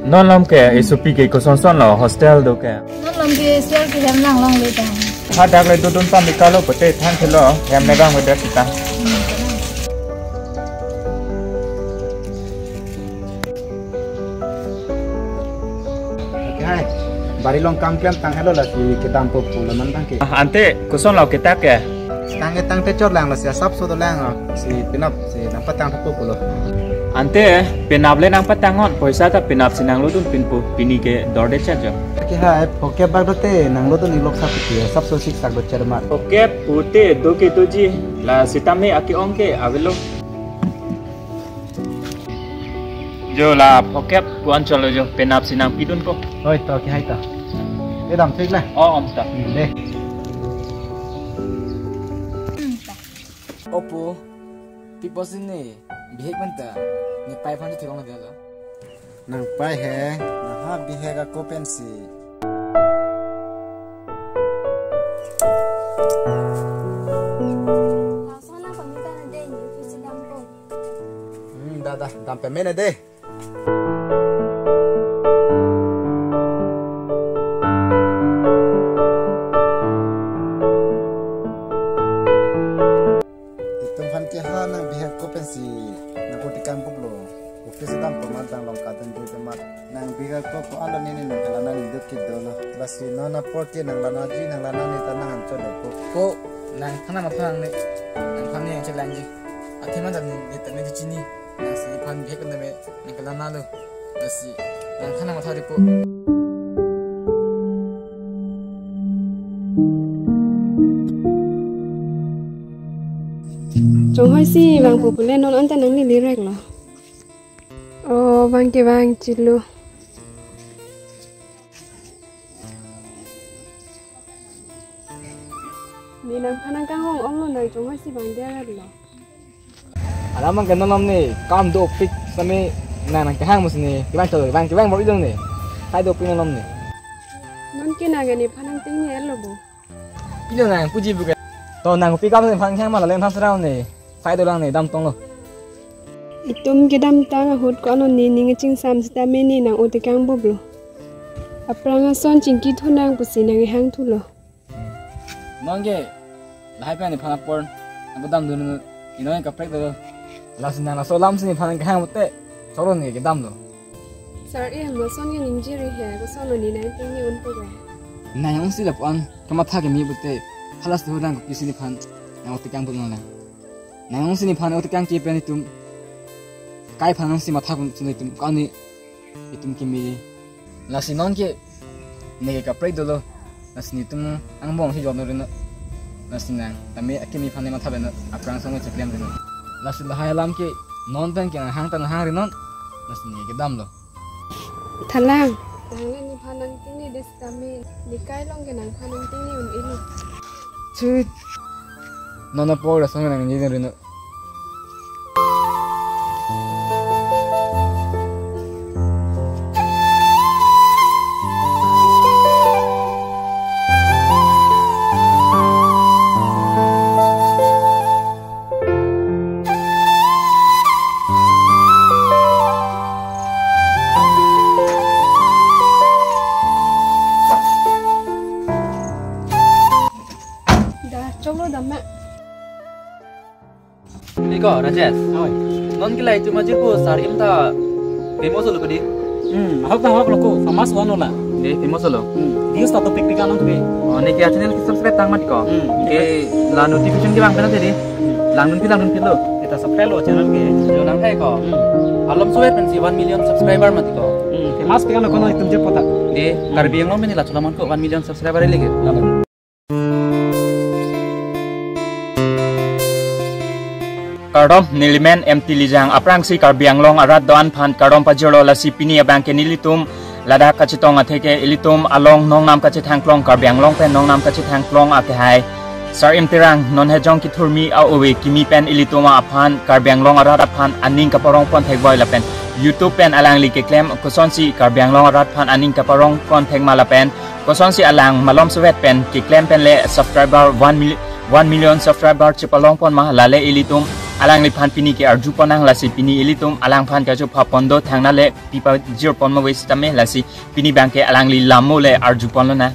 non lam ke SOP ke ko son son lo hostel do ke non lam ke sel ke hem lang long le ta ha dak le do dun pam mi ka lo pate than thelo hem ne gang de kita hai bari long kam klam tang hello la si kedam po pula man tang ke ante ko son lo ke ta ke tang te chot lang la si sap so do lang si pinap si nang patang po pulo ante penap le nang patangon poisa ta penap sinang lo dun pinpu pini ke dorde cha jo ke hai poke bag do te nang lo dun ilok sap ke sap so sik sak do cherma oke pute do ke to ji la sitame aki ong ke avelo jo la poke puan cholo jo penap sinang pidun ko oi to ke hai ta e dam thik la om ta le Oppo people sini bihek menta ni pai phan thi long la nang pai he na ha bihe ga ko pensi sana pamita na de ni fi sedang po da dam pe mena de si nakotikan poblo office dam pemandang longkatan di tempat nang bigal ko ala nini nang kalana ni dukki dolo lasi nona porti nang lana ji nang lana ni tanang ancol ko nang khana ma phang ne nang phang ne che lang ji athi man dan ni tan ni chini nang si phan bhe kan me nang kala na lo lasi nang khana ma thari ko Trong hỏi si vàng phụ lên non ăn tan nắng đi rek lo. Vàng cái vàng chít lu. Ni nang phanang kang hong ong lo nang trong hỏi si vàng dia rek lo. Alam kan nom ni kam do pik sami nang ka hang mus ni ki bang mo idong ni kai do pik nom ni Non ke na gani phanang ting ni lo bo. idong nang puji bu to nang pik kam ni phang khang ma la lem thas rau ni sai do lang ni dam tong lo Itum ke dam tang hut ko non ni ning ching sam sta me ni nang ote kang bo blo. Apranga son ching ki thu nang pusi nang hang thu lo. nong ge lai pa ni phang por ang dam du ni ino ka prek do la sin na so lam sin phang khang te so ro ni ke dam do Sar e hang son ge ning ji ri he ko son ni nang ting ni un po ga. na yang si la pon kama tha ke mi bu te halas do dang ko kisi ni phan na ote kang bu no na yang si ni phan ote kang ki pe ni tum kai phan si ma tha kun ni tum ka ni itum ki mi la sin nong ke ne ka prek do lo la sin ni tum ang bong si jo no ri na la sin na ta me ke mi phan ni ma tha be na aprang sang che klem ri na la sin la hai lam ke non ben ke hang tan hang ri non la sin ni ke dam lo Thalang. Nang ni phanang ting ni des kami ni kai long ke nang phanang ting ni un ilu. chu no no por sang na ni ri na Iko Rajesh, non kila itu maju ko sari imta famous lo kadi. Hok loko famous one lah. Ni famous lo. Dia start topik pika nang kebe. Oh ni kia channel subscribe tang mat ko. Ke la notification ki bang pena tadi. Langun lo. Kita subscribe lo channel ke. Jo nang thai ko. Alom suwe pensi 1 million subscriber mat ko. Famous pika nang kono itum je pota. Di karbi yang lo meni la chulaman ko 1 million subscriber lagi. Kardom nilimen MT lijang aprang si karbiang long arat doan phan kardom pajolo la si pini abang ke nilitum lada kachitong atheke ilitum along nong nam kachi thangklong karbiang long pen nong nam kachi thangklong ake hai sar imtirang non hejong ki thurmi a owe kimi pen ilituma aphan karbiang long arat aphan aning kaparong pon thekboy la pen YouTube pen alang li ke claim koson si karbiang long arat phan aning kaparong pon thekma la pen koson si alang malom swet pen ki claim pen le subscriber 1 million subscriber chipalong pon ma lale ilitum alang li phan pini ke arju ponang lasi pini ilitum alang phan ka jo pha pondo thangna le pipa 0 ma wei sitame lasi pini bank ke alang li lamo le arju ponlo na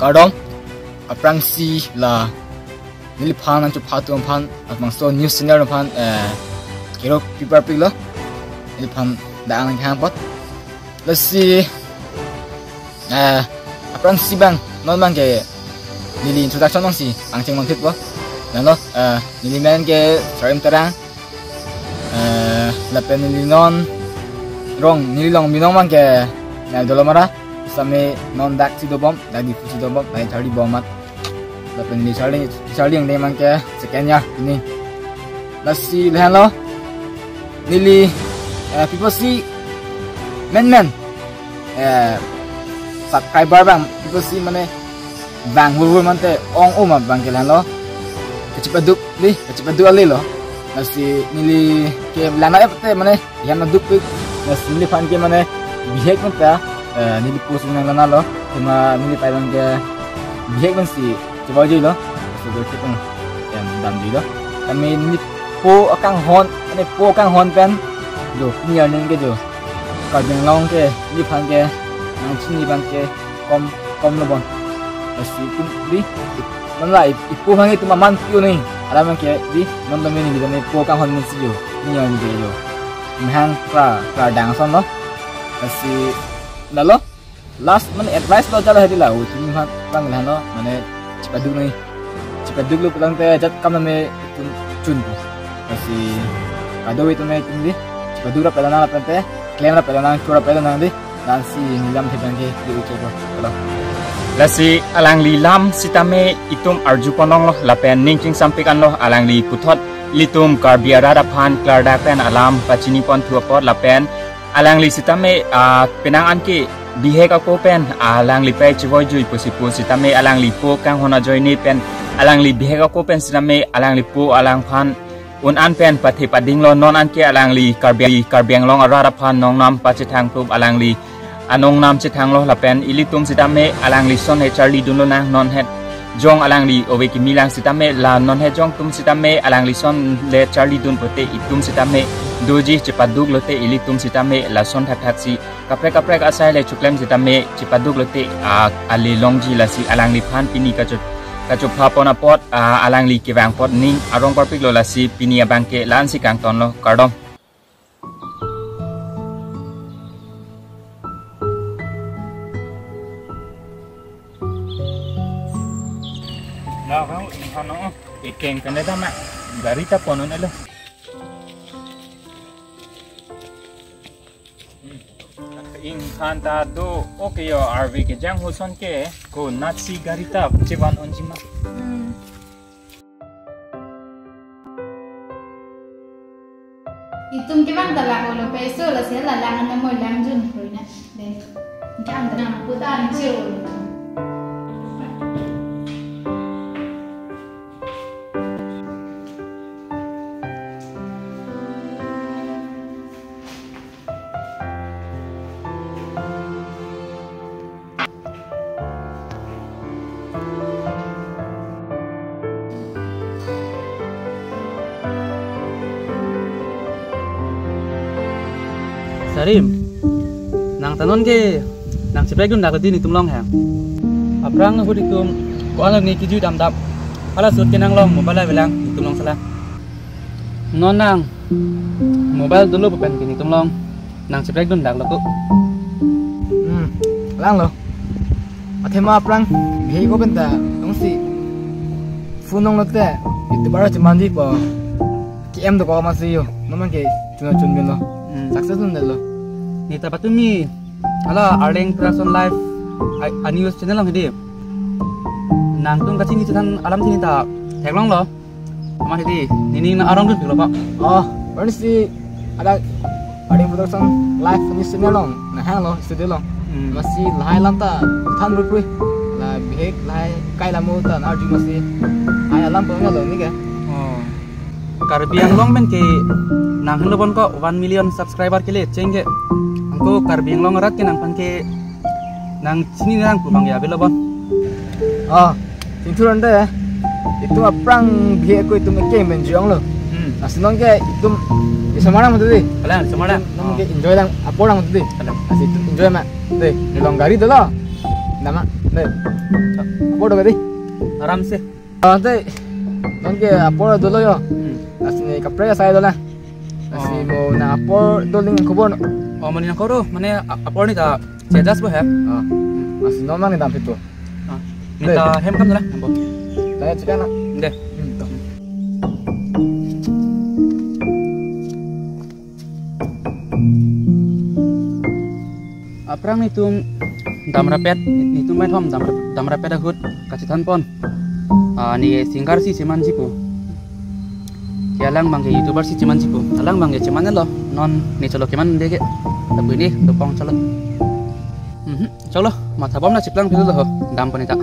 kadong aprang si la nili phan an chu pha tu phan amang so news channel phan kiro pipa pilo nili phan da ang hang pot lasi aprang si bang non bang ke nili introduction nong si ang cheng mang thit bo nalo nili men ke sarim terang la pen nili non rong nili long minong mang ke na dolomara same non dak si do bom da di si do bom dai thari bom mat la pen nili charling de mang ke second ya ini lasi lehan lo nili people see men subscriber bang people see mane bang wul mante ong oma bang ke lehan lo kecepeduk ali lo nasi nili ke lana epte mane yang duk pik nasi nili fan ke mane bihek mata nili pus nang lana lo cuma nili pailang ke bihek man si coba je lo so ke pun yang dam di lo kami nili po akang hon pen do niar ning ke do kadang long ke nili fan ke nang chini bang ke kom lo bon nasi pun di mana ipu hangi tu maman piu ni ada mang ke di non dami ni dami po kang hon si yo ni yang de yo mahang pra dang son lo si lalo last man advice lo jala hedi la u tin ha bang la no mane cipaduk lu pulang te jat kam me chun ko si ado itu me tin di cipaduk ra pelana pente claim ra pelana chura pelana di dan si nilam the bang ke di u chego lo lasi alang li lam sitame itum arju ponong lo lapen ningking sampikan lo alang li puthot litum karbiara da phan klarda pen alam pachini pon thuapot lapen alang li sitame penang anke bihe ka ko pen alang li pe chivoi jui pusipu sitame alang li po kang hona joini pen alang li bihe ka ko pen sitame alang li po alang phan un an pen pathe pading lo non anke alang li karbiang long arara phan nong nam pachithang tup alang li anong nam chithang lo lapen ilitum sitame alang li son he charlie dunlo na non het jong alang li owe ki milang sitame la non he jong tum sitame alang li son le charlie dun pote itum sitame doji cipaduk lote ilitum sitame la son thak si kaprek asai le chuklem sitame cipaduk lote ali longji la si alang li phan pini ka chup pha pona pot alang li ki wang pot ning arong parpik lo la si pini abang ke lan si kang ton lo kardom Nah, kau ikeng kena dah mak garita ponon elo. Ing khanta do okay yo RV ke jang hoson ke ko natsi garita ceban onjima. Itum ke bang dalang lo peso la sia la lang na mo lang jun pro na. Den. Kan dana putan jero. Sarim nang tanon ke nang sebagai guna tadi ni tumlong hang aprang hudi tum ko anak ni kiju dam ala sut ke nang long mobile belang ni tumlong salah non nang mobile dulu bukan kini tumlong nang sebagai guna lo tu lang lo athema aprang bhei ko benta dong si funong lo te itu bara cuman di po ki em do ko ma si yo naman ke chun bin lo success nun lo ni tapatumi ala Arleng Production Live a news channel lang hidi nang tung kacing ni tan alam sini ta theklong lo ama hidi nini na arong dun lo pa berarti si ada Arleng Production Live news channel long na hang lo studio long masih lahai lam ta than rupui la bihek lahai kai lamu ta arju masih hai alam pa lo ni ke Karbiang long men ke nang henlobon ko 1 million subscriber ke le cengge angko Karbiang long rat ke nang pan ke nang sini nang pumang ya belobon cinturan deh itu aprang bihe ko itu meke menjuang lo Asin ke itu semana mau tuh. Kalian semua dah. Nong ke enjoy lang apa lang tuh. Asin itu enjoy mak. Deh, di longgari tuh loh. Nama, deh. Apa udah gadi? Aram sih. Teh, nong ke apa dulu yo. Asin ni kapre saya dulu lah. Asin mau na apa dulu yang kubur. Oh, mana kau tu? Mana apa ni tak? Cedas bah ya? Asin nomang ni dalam itu. Minta hem kan lah, nampak. Saya cakap nak. Deh. Aprang nitung dam rapet nitung main hom dam rapet agud kacitan pon ni singkar si ciman jipu kialang bangke youtuber si ciman jipu alang bangke ciman lo non ni colo keman deke tapi ni topong colo colo mata bom na ciplang pilu lo dam ponita